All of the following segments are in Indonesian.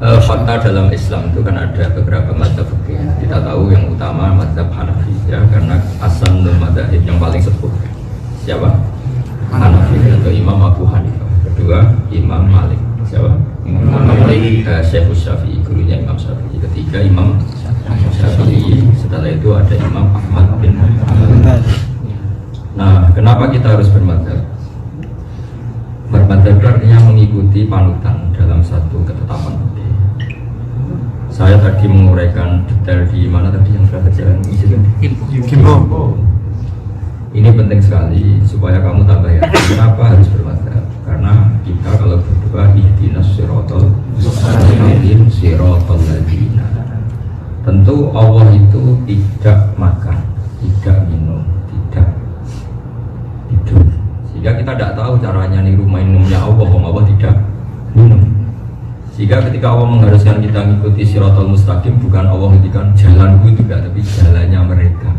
Fakta dalam Islam itu kan ada beberapa mazhab fikih. Kita tahu yang utama mazhab Hanafi ya, karena asal mazhab yang paling sepuh siapa? Hanafi atau Imam Abu Hanifah. Kedua Imam Malik. Siapa? Imam Malik. Syekh Syafi'i, gurunya Imam Syafi'i. Ketiga Imam Syafi'i. Setelah itu ada Imam Ahmad bin Hanbal. Nah, kenapa kita harus bermadzhab? Bermadzhab itu artinya mengikuti panutan dalam satu ketetapan. Saya tadi menguraikan detail di mana tadi yang sudah jalan Kimbo. Ini penting sekali supaya kamu tambah yakin kenapa harus bermadzhab. Karena kita kalau berdoa ihdinas siratal mustaqim siratal ladzina. Tentu Allah itu tidak makan, tidak minum, tidak tidur. Sehingga kita tidak tahu caranya niru minumnya Allah, Allah tidak minum. Sehingga ketika Allah mengharuskan kita mengikuti siratal mustaqim, bukan Allah menghentikan jalanku juga, tapi jalannya mereka.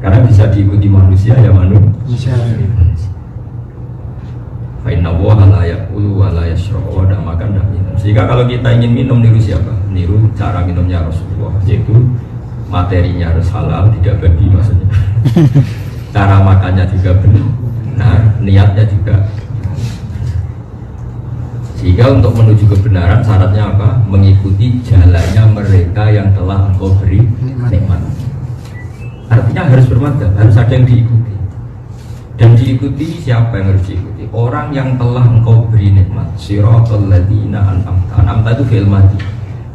Karena bisa diikuti manusia ya manusia. Fa inna Allaha la yaqulu wa la yashrabu wa la makan dan minum. Sehingga kalau kita ingin minum niru siapa? Niru cara minumnya Rasulullah, yaitu materinya harus halal, tidak babi maksudnya. Cara makannya juga benar, niatnya juga. Sehingga untuk menuju kebenaran syaratnya apa? Mengikuti jalannya mereka yang telah engkau beri nikmat. Artinya harus bermadzhab, harus ada yang diikuti. Dan diikuti siapa yang harus diikuti? Orang yang telah engkau beri nikmat. Siratal ladzina an'amta. An'amta itu fi'il madhi.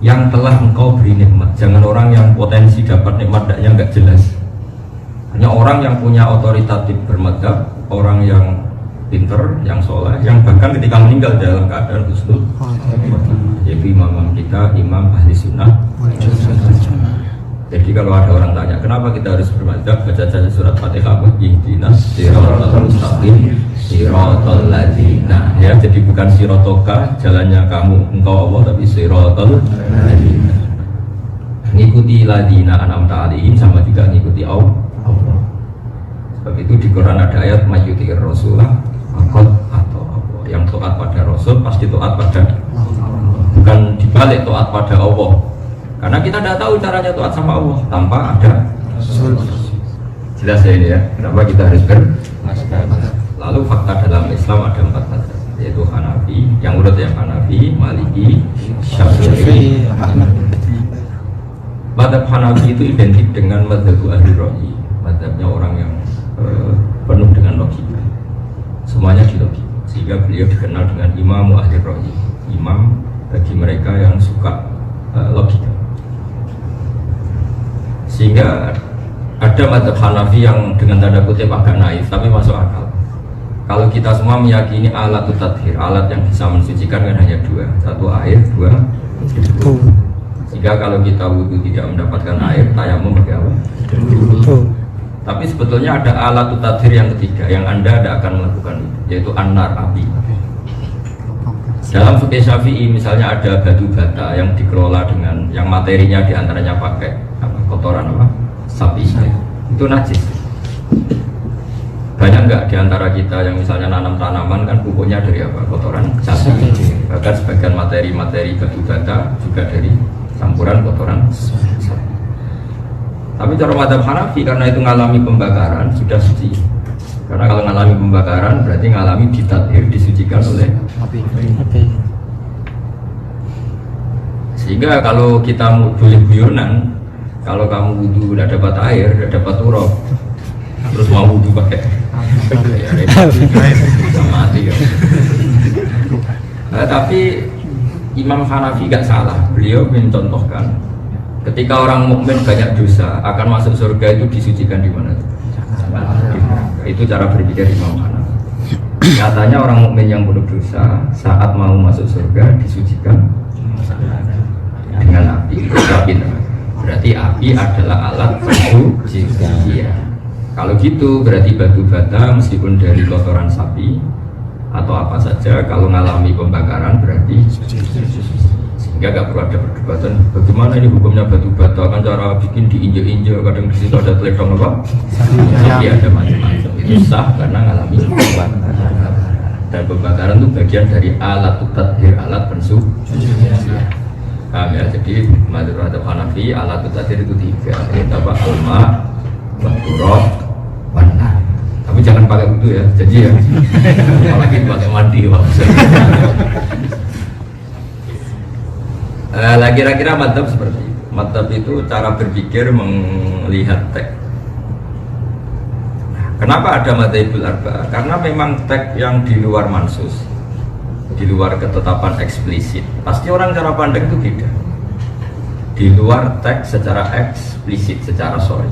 Yang telah engkau beri nikmat. Jangan orang yang potensi dapat nikmatnya enggak jelas. Hanya orang yang punya otoritatif bermadzhab, orang yang pinter, yang soleh, yang bahkan ketika meninggal dalam keadaan husnul, yaitu imam kita, imam ahli sunnah. Jadi kalau ada orang tanya, kenapa kita harus bermadzhab, baca saja surat Fatihah, ihdinas siratal mustaqim siratal ladzina. Ya, jadi bukan siratoka, jalannya kamu, engkau Allah, tapi siratal ladzina. Ngikuti ladzina an'amta alaihim sama juga ngikuti Allah. Sebab itu di Quran ada ayat mayyuti rasulah atau Allah. Yang taat pada Rasul pasti taat pada Allah. Bukan dibalik taat pada Allah. Karena kita tidak tahu caranya taat sama Allah tanpa ada Rasul. Jelas ya ini ya. Kenapa kita harus Lalu fakta dalam Islam ada 4 mazhab, yaitu Hanafi, yang urut yang Hanafi, Maliki, Syafi'i, Ahmad. Mazhab Hanafi itu identik dengan mazhab ahli ra'yi, mazhabnya orang yang penuh dengan logika. Semuanya di logika, sehingga beliau dikenal dengan imam ahli ra'yi, imam bagi mereka yang suka logika. Sehingga ada mazhab Hanafi yang dengan tanda kutip agak naif tapi masuk akal. Kalau kita semua meyakini alat tathhir, alat yang bisa mensucikan kan hanya 2, 1 air, 2 debu. Sehingga kalau kita wudhu tidak mendapatkan air, tayamum pakai apa? Tapi sebetulnya ada alat tathhir yang ketiga yang Anda tidak akan melakukan itu, yaitu an-nar, api. Dalam fikih Syafi'i misalnya ada batu bata yang dikelola dengan yang materinya diantaranya pakai kotoran apa? Sapi. Itu najis. Banyak enggak diantara kita yang misalnya nanam tanaman kan pupuknya dari apa? Kotoran sapi. Bahkan sebagian materi-materi batu bata juga dari campuran kotoran sapi. Tapi cara mazhab Hanafi karena itu ngalami pembakaran sudah suci. Karena kalau ngalami pembakaran berarti ngalami ditathhir, disucikan oleh api. Sehingga kalau kita boleh guyonan, kalau kamu wudhu udah dapat air, udah dapat turab, terus mau wudhu pakai bisa mati ya. Tapi Imam Hanafi gak salah, beliau mencontohkan ketika orang mukmin banyak dosa akan masuk surga itu disucikan di mana? Itu cara berpikir Imam Hanafi. Katanya orang mukmin yang penuh dosa saat mau masuk surga disucikan dengan api. Berarti api adalah alat pensuci. Iya. Kalau gitu berarti batu bata meskipun dari kotoran sapi atau apa saja kalau mengalami pembakaran berarti sehingga gak perlu ada perdebatan bagaimana ini hukumnya batu bata, kan cara bikin diinjek-injek, kadang di situ ada teledong apa tapi ada macam-macam, itu sah karena mengalami pembakaran. Dan pembakaran itu bagian dari alat tathhir, alat pensuci. Paham ya? Jadi mazhab Hanafi alat tatir itu 3. Ini apa? Alma, Turab, warna. Tapi jangan pakai wudu ya, jadi ya. Apalagi pakai mandi maksudnya. Kira-kira mazhab seperti itu. Mazhab itu cara berpikir melihat teks. Kenapa ada madzhabul arba'ah? Karena memang teks yang di luar mansus, di luar ketetapan eksplisit, pasti orang cara pandang itu beda. Di luar teks secara eksplisit, secara sorry.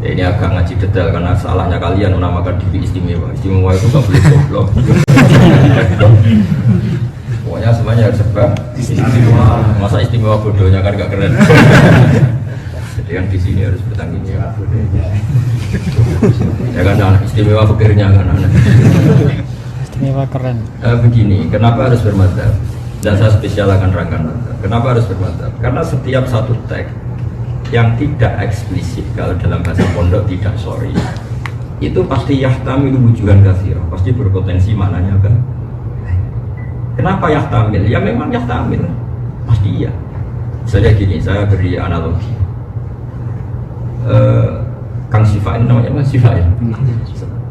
Ya, ini agak ngaji detail karena salahnya kalian menamakan diri istimewa. Istimewa itu gak boleh goblok. Pokoknya semuanya harus serba istimewa. Masa istimewa bodohnya kan gak keren. Jadi yang di sini harus bertanggung jawab. Ya kan anak istimewa pikirnya kan anak. Istimewa keren. Begini, kenapa harus bermadzhab? Dan saya spesial akan rangkan madzhab. Kenapa harus bermadzhab? Karena setiap satu teks yang tidak eksplisit, kalau dalam bahasa pondok tidak sorry, itu pasti yahtamil wujuhan katsira, pasti berpotensi maknanya kan. Kenapa yahtamil? Ya memang yahtamil, pasti iya. Misalnya gini, saya beri analogi. Kang Sifa ini namanya Mas Sifa ya.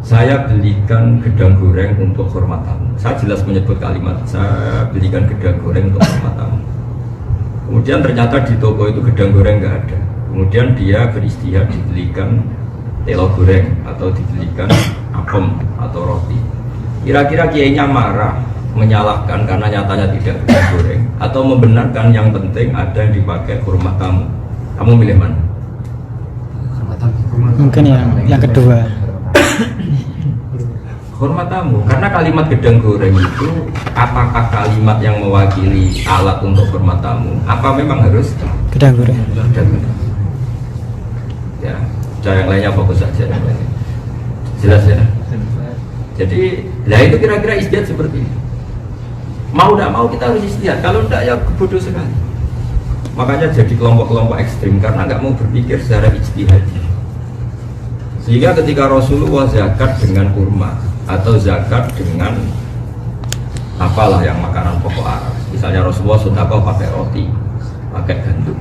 Saya belikan gedang goreng untuk hormat tamu. Saya jelas menyebut kalimat, saya belikan gedang goreng untuk hormat tamu. Kemudian ternyata di toko itu gedang goreng nggak ada. Kemudian dia beristihad dibelikan telo goreng atau dibelikan apem atau roti. Kira-kira kiainya marah, menyalahkan karena nyatanya tidak gedang goreng, atau membenarkan yang penting ada yang dipakai hormat tamu. Kamu milih mana? Mungkin yang kedua. Hormat tamu, karena kalimat gedang goreng itu apakah kalimat yang mewakili alat untuk hormat tamu? Apa memang harus Gedang goreng. gedang goreng? Ya, yang lainnya fokus saja. Jelas ya. Jadi, lah itu kira-kira istihad seperti itu. Mau tidak mau kita harus istihad. Kalau tidak ya bodoh sekali. Makanya jadi kelompok-kelompok ekstrim karena nggak mau berpikir secara ijtihad. Sehingga ketika Rasulullah zakat dengan kurma atau zakat dengan apalah yang makanan pokok Arab, misalnya Rasulullah sedekah pakai roti, pakai gandum.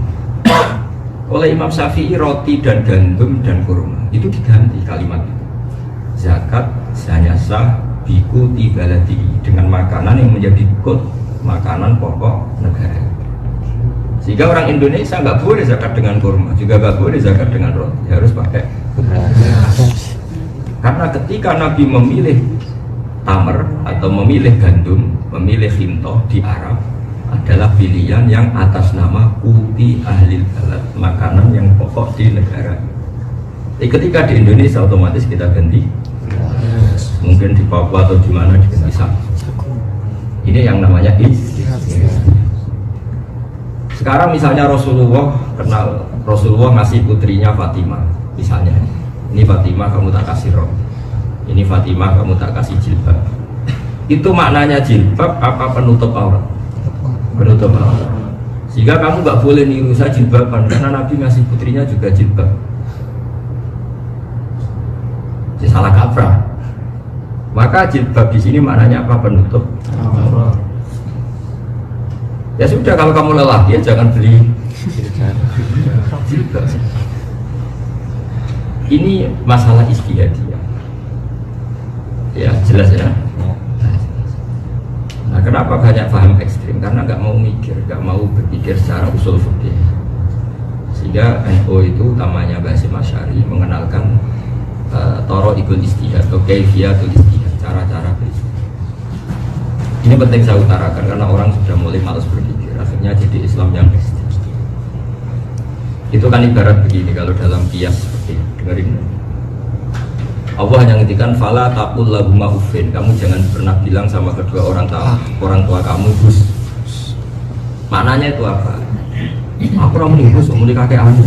Oleh Imam Syafi'i roti dan gandum dan kurma itu diganti kalimat itu. Zakat hanya sah biku tibaladi dengan makanan yang menjadi kod makanan pokok negara. Sehingga orang Indonesia nggak boleh zakat dengan kurma, juga nggak boleh zakat dengan roti, harus pakai kurma. Karena ketika Nabi memilih tamer atau memilih gandum, memilih khintoh di Arab adalah pilihan yang atas nama kuti ahlil balad, makanan yang pokok di negara. Ketika di Indonesia otomatis kita ganti, mungkin di Papua atau di mana diganti sagu. Ini yang namanya Sekarang misalnya Rasulullah kenal, Rasulullah ngasih putrinya Fatimah, misalnya ini Fatimah kamu tak kasih rok, ini Fatimah kamu tak kasih jilbab. Itu maknanya jilbab apa penutup aurat? Penutup aurat. Sehingga kamu nggak boleh niru saya jilbaban karena Nabi ngasih putrinya juga jilbab. Jadi salah kaprah. Maka jilbab di sini maknanya apa? Penutup aurat. Ya sudah, kalau kamu lelah ya jangan beli jilbab. Ini masalah istihadiyah. Ya jelas ya. Nah kenapa banyak paham ekstrim? Karena nggak mau mikir, nggak mau berpikir secara usul fikih. Sehingga NU itu utamanya Basim Asy'ari mengenalkan thoro'ikul istihad atau kaifiyatul istihad, cara-cara beristihad. Ini penting saya utarakan karena orang sudah mulai malas berpikir, akhirnya jadi Islam yang ekstrem. Itu kan ibarat begini kalau dalam kias seperti dengerin. Allah hanya ngintikan fala taqul lahuma uffin, kamu jangan pernah bilang sama kedua orang tua kamu Gus. Maknanya itu apa? Aku orang meninggus, umur kakek anu.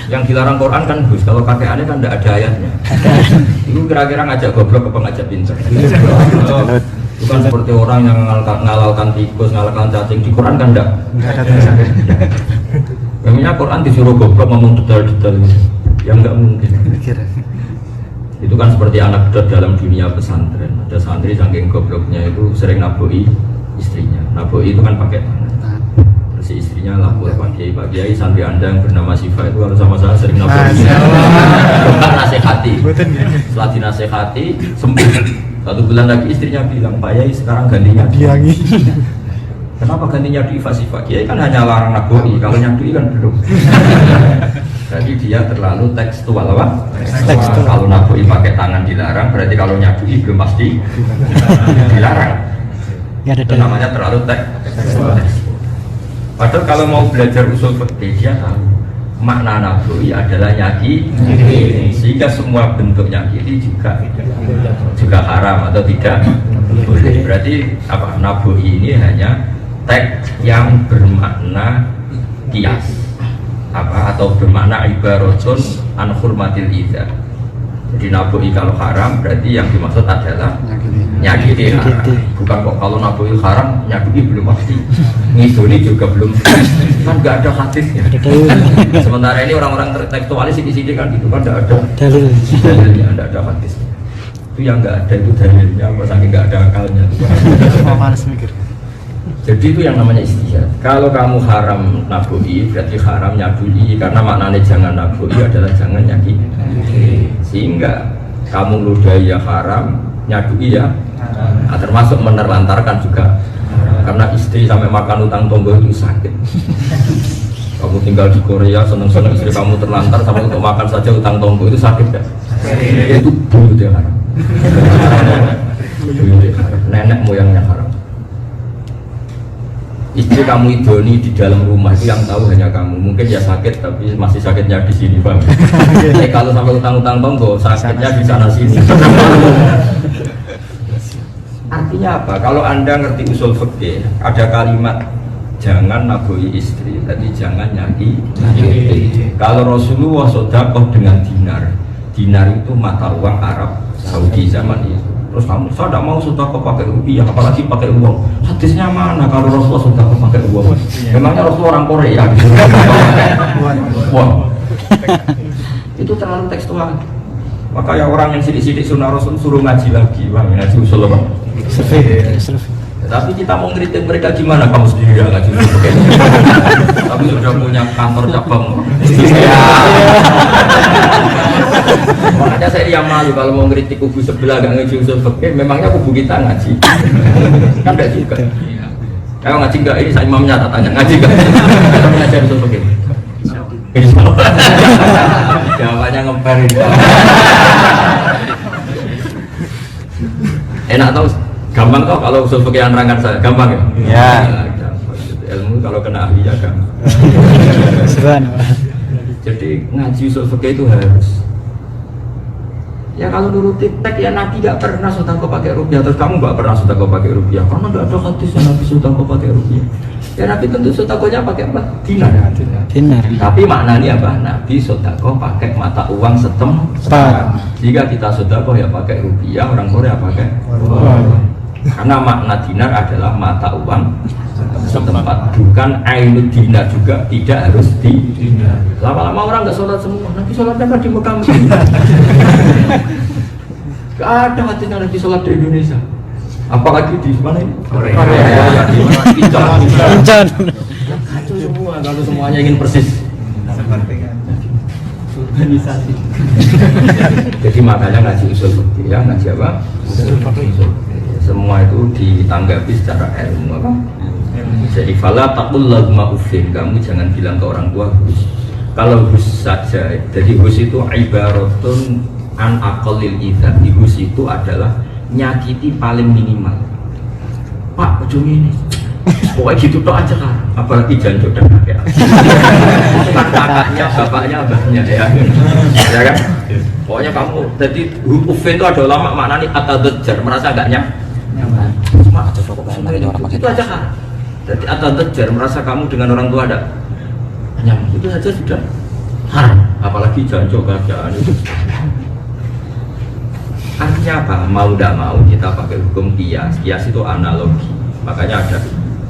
Yang dilarang Quran kan Gus, kalau kakek aneh kan tidak ada ayatnya. Itu kira-kira ngajak goblok apa ngajak pinter? Bukan seperti orang yang ngalalkan tikus, ngalalkan cacing. Di Quran kan tidak ada tulisannya. Memangnya Quran disuruh goblok ngomong detail-detail, yang nggak mungkin. Itu kan seperti anak dalam dunia pesantren. Ada santri saking gobloknya itu sering naboi istrinya. Naboi itu kan pakai tangan. Terus si istrinya lapor Pak Kiai santri Anda yang bernama Siva itu harus sama saya sering naboi. Bukan nasihati. Setelah dinasihati sembuh. 1 bulan lagi istrinya bilang, Pak Kiai sekarang gantinya diangi. Kenapa gantinya Diva Siva? Kiai kan hanya larang naboi, kalau nyadui kan belum. Jadi dia terlalu tekstual apa? Tekstual. Kalau naboi pakai tangan dilarang, berarti kalau nyadui belum pasti dilarang. Itu namanya terlalu tekstual. Padahal kalau mau belajar usul fikih dia tahu makna naboi adalah nyaki, sehingga semua bentuk nyaki juga haram atau tidak boleh. Berarti apa? Naboi ini hanya teks yang bermakna kias atau bermakna ibaratun an hurmatil idza. Jadi naboi kalau haram berarti yang dimaksud adalah nyakiti haram. Bukan kok kalau naboi haram nyakiti belum pasti. Ngidoni juga belum, kan nggak ada hadisnya. Sementara ini orang-orang tekstualis sini kan gitu kan nggak ada dalilnya, nggak ada hadisnya. Itu yang nggak ada itu dalilnya, apa saking nggak ada akalnya. Jadi itu yang namanya istihad. Kalau kamu haram naboi berarti haram nyadui, karena maknanya jangan naboi adalah jangan nyaki. Sehingga kamu ludahi ya haram, nyadui ya, termasuk menerlantarkan juga. Karena istri sampai makan utang tonggo itu sakit. Kamu tinggal di Korea, seneng-seneng istri kamu terlantar sampai untuk makan saja utang tonggo itu sakit kan? Itu buyut yang haram. Buyut yang haram. Nenek moyangnya haram. Istri kamu idoni di dalam rumah itu yang tahu hanya kamu. Mungkin ya sakit tapi masih sakitnya di sini, Bang. Kalau sampai utang-utang tonggo, sakitnya di sana sini. Artinya apa? Kalau Anda ngerti usul fikih, ada kalimat jangan naboi istri, tadi jangan nyaki. Kalau Rasulullah sedekah dengan dinar, dinar itu mata uang Arab Saudi zaman itu. Terus kamu, saya tidak mau sedekah pakai rupiah, apalagi pakai uang. Hadisnya mana kalau Rasulullah sedekah pakai uang? Memangnya Rasulullah orang Korea? Wah, itu terlalu tekstual. Makanya orang yang sidik-sidik sunnah Rasul suruh ngaji lagi, bang, ngaji usul apa? Tapi kita mau ngeritik mereka gimana? Kamu sendiri nggak ngaji usul fikih. Tapi sudah punya kantor cabang. Makanya saya yang malu kalau mau ngeritik kubu sebelah nggak ngaji usul fikih. Memangnya kubu kita ngaji? Kan enggak juga. Kalau ngaji nggak ini saya imamnya tanya ngaji nggak? Ngaji usul fikih. Jawabannya ngemperin. Enak tau, gampang tau kalau usul fikih yang nerangkan saya, gampang ya? Iya. Ilmu kalau kena ahli ya gampang. Jadi ngaji usul fikih itu harus. Ya kalau nuruti teks ya Nabi gak pernah sedekah pakai rupiah, terus kamu gak pernah sedekah pakai rupiah karena gak ada hadis yang Nabi sedekah pakai rupiah. Ya Nabi tentu sedekahnya pakai apa? Dinar. Dinar. Tapi maknanya apa? Nabi sedekah pakai mata uang setempat. Jika kita sedekah ya pakai rupiah, orang Korea pakai uang. Karena makna dinar adalah mata uang setempat, bukan ainul dinar juga tidak harus di dinar. Lama-lama orang nggak sholat semua. Nabi sholatnya kan di Mekah. Gak ada hatinya Nabi sholat di Indonesia. Apalagi di mana ini? Korea. Ya, di mana? Incan. Kacau semua kalau semuanya ingin persis. Organisasi. Jadi makanya ngaji usul fikih ya, ngaji apa? Usul fikih. Semua itu ditanggapi secara ilmu apa? Jadi fala taqul lahum uffin, kamu jangan bilang ke orang tua hus. Kalau hus saja, jadi hus itu ibaratun an aqallil idza. Hus itu adalah nyakiti paling minimal. Pak, ujung ini. Pokoknya gitu tok aja kan. Apalagi janjuk dan kakek. Bukan kakaknya, bapaknya, abahnya ya. Ya kan? Pokoknya kamu, jadi uffin itu ada ulama maknanya atadajjar, merasa enggak nyaman. Itu aja kan. Jadi atadajjar, merasa kamu dengan orang tua ada nyaman. Itu saja sudah haram. Apalagi janjuk kakek itu. Artinya apa? Mau tidak mau kita pakai hukum qiyas. Qiyas itu analogi. Makanya ada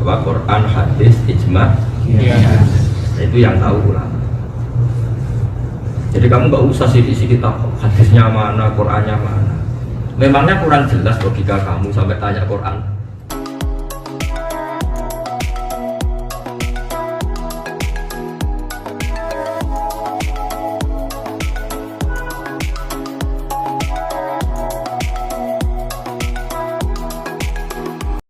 apa? Quran, hadis, ijma. Nah, itu yang tahu ulama. Jadi kamu nggak usah sidik-sidik hadisnya mana, Qurannya mana. Memangnya kurang jelas logika kamu sampai tanya Quran